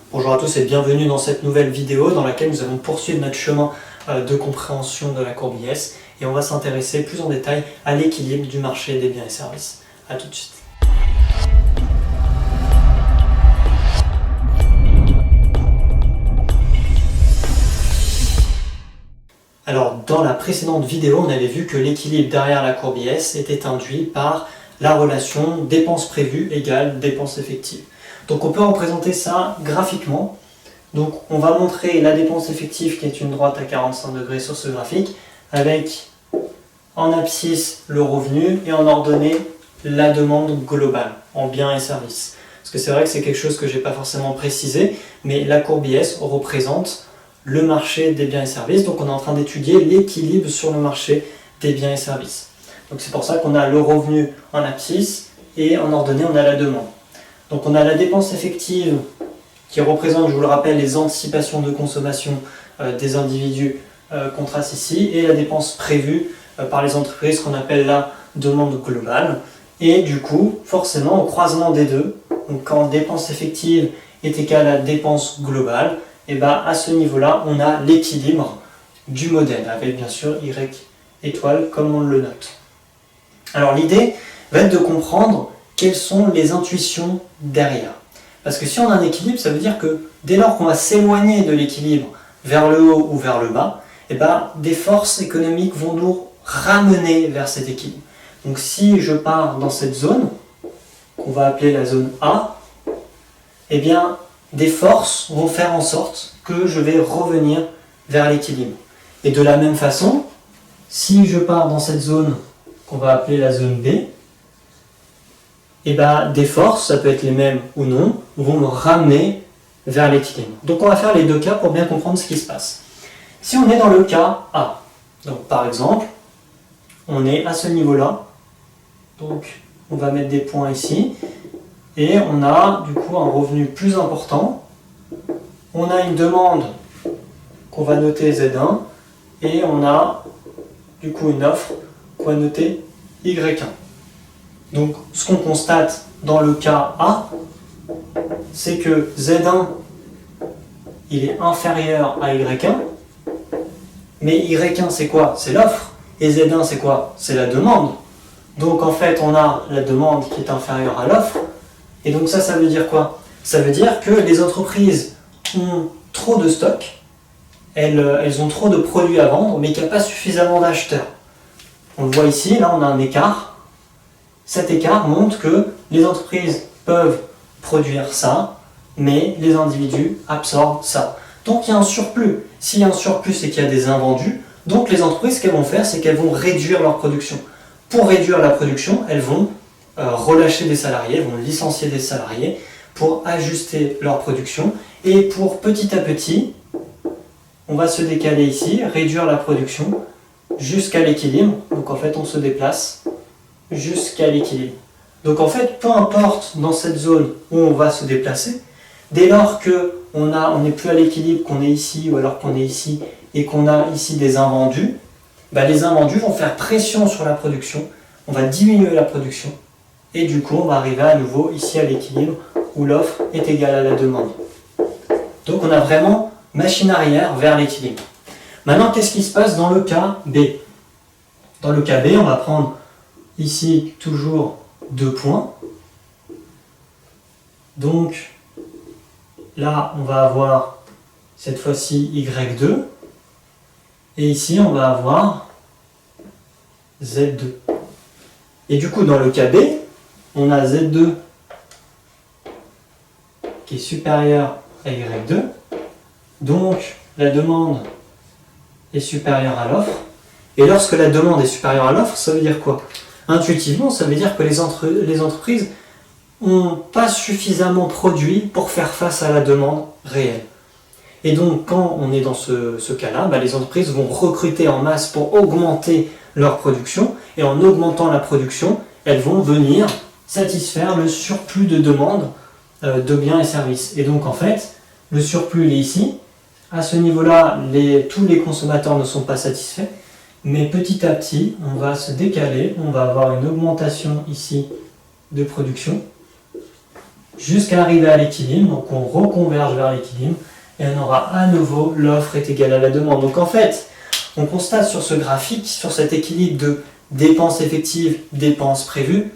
Bonjour à tous et bienvenue dans cette nouvelle vidéo dans laquelle nous allons poursuivre notre chemin de compréhension de la courbe IS et on va s'intéresser plus en détail à l'équilibre du marché des biens et services. A tout de suite. Alors dans la précédente vidéo, on avait vu que l'équilibre derrière la courbe IS était induit par la relation dépenses prévues égale dépenses effectives. Donc on peut représenter ça graphiquement. Donc on va montrer la dépense effective qui est une droite à 45 degrés sur ce graphique avec en abscisse le revenu et en ordonnée la demande globale en biens et services. Parce que c'est vrai que c'est quelque chose que je n'ai pas forcément précisé, mais la courbe IS représente le marché des biens et services. Donc on est en train d'étudier l'équilibre sur le marché des biens et services. Donc c'est pour ça qu'on a le revenu en abscisse et en ordonnée on a la demande. Donc on a la dépense effective qui représente, je vous le rappelle, les anticipations de consommation des individus qu'on trace ici, et la dépense prévue par les entreprises qu'on appelle la demande globale. Et du coup, forcément, au croisement des deux, donc quand dépense effective est égale à dépense globale, et ben à ce niveau-là, on a l'équilibre du modèle, avec bien sûr Y étoile comme on le note. Alors l'idée va être de comprendre quelles sont les intuitions derrière. Parce que si on a un équilibre, ça veut dire que dès lors qu'on va s'éloigner de l'équilibre vers le haut ou vers le bas, et ben, des forces économiques vont nous ramener vers cet équilibre. Donc si je pars dans cette zone, qu'on va appeler la zone A, et bien, des forces vont faire en sorte que je vais revenir vers l'équilibre. Et de la même façon, si je pars dans cette zone qu'on va appeler la zone B, et ben, des forces, ça peut être les mêmes ou non, vont me ramener vers l'équilibre. Donc on va faire les deux cas pour bien comprendre ce qui se passe. Si on est dans le cas A, donc par exemple, on est à ce niveau-là, donc on va mettre des points ici, et on a du coup un revenu plus important, on a une demande qu'on va noter Z1, et on a du coup une offre qu'on va noter Y1. Donc ce qu'on constate dans le cas A, c'est que Z1 il est inférieur à Y1, mais Y1 c'est quoi? C'est l'offre, et Z1 c'est quoi? C'est la demande. Donc en fait on a la demande qui est inférieure à l'offre, et donc ça veut dire quoi? Ça veut dire que les entreprises ont trop de stock, elles ont trop de produits à vendre, mais qu'il n'y a pas suffisamment d'acheteurs. On le voit ici, là on a un écart. Cet écart montre que les entreprises peuvent produire ça, mais les individus absorbent ça. Donc il y a un surplus. S'il y a un surplus, c'est qu'il y a des invendus. Donc les entreprises, ce qu'elles vont faire, c'est qu'elles vont réduire leur production. Pour réduire la production, elles vont relâcher des salariés, elles vont licencier des salariés pour ajuster leur production. Et pour petit à petit, on va se décaler ici, réduire la production jusqu'à l'équilibre. Donc en fait, on se déplace jusqu'à l'équilibre. Donc en fait, peu importe dans cette zone où on va se déplacer, dès lors qu'on n'est plus à l'équilibre, qu'on est ici ou alors qu'on est ici et qu'on a ici des invendus, les invendus vont faire pression sur la production, on va diminuer la production et du coup on va arriver à nouveau ici à l'équilibre où l'offre est égale à la demande. Donc on a vraiment machine arrière vers l'équilibre. Maintenant, qu'est-ce qui se passe dans le cas B? Dans le cas B, on va prendre ici toujours 2 points. Donc là on va avoir cette fois-ci Y2 et ici on va avoir Z2. Et du coup dans le cas B, on a Z2 qui est supérieur à Y2. Donc la demande est supérieure à l'offre. Et lorsque la demande est supérieure à l'offre, ça veut dire quoi? Intuitivement, ça veut dire que les entreprises n'ont pas suffisamment produit pour faire face à la demande réelle. Et donc, quand on est dans ce cas-là, les entreprises vont recruter en masse pour augmenter leur production. Et en augmentant la production, elles vont venir satisfaire le surplus de demande de biens et services. Et donc, en fait, le surplus il est ici. À ce niveau-là, tous les consommateurs ne sont pas satisfaits. Mais petit à petit, on va se décaler, on va avoir une augmentation ici de production. jusqu'à arriver à l'équilibre. Donc on reconverge vers l'équilibre et on aura à nouveau l'offre est égale à la demande. Donc en fait, on constate sur ce graphique, sur cet équilibre de dépenses effectives, dépenses prévues,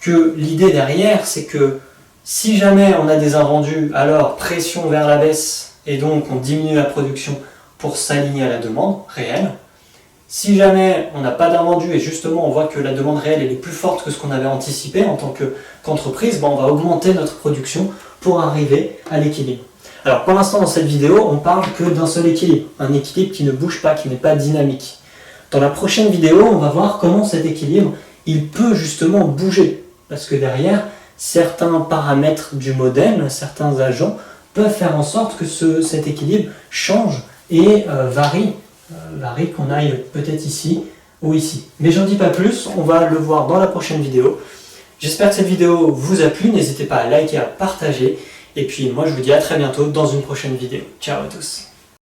que l'idée derrière, c'est que si jamais on a des invendus, alors pression vers la baisse et donc on diminue la production pour s'aligner à la demande réelle. Si jamais on n'a pas d'invendus et justement on voit que la demande réelle est plus forte que ce qu'on avait anticipé en tant qu'entreprise, on va augmenter notre production pour arriver à l'équilibre. Alors pour l'instant dans cette vidéo, on parle que d'un seul équilibre, un équilibre qui ne bouge pas, qui n'est pas dynamique. Dans la prochaine vidéo, on va voir comment cet équilibre, il peut justement bouger. Parce que derrière, certains paramètres du modèle, certains agents peuvent faire en sorte que cet équilibre change et varie qu'on aille peut-être ici ou ici. Mais j'en dis pas plus, on va le voir dans la prochaine vidéo. J'espère que cette vidéo vous a plu, n'hésitez pas à liker, à partager. Et puis moi je vous dis à très bientôt dans une prochaine vidéo. Ciao à tous.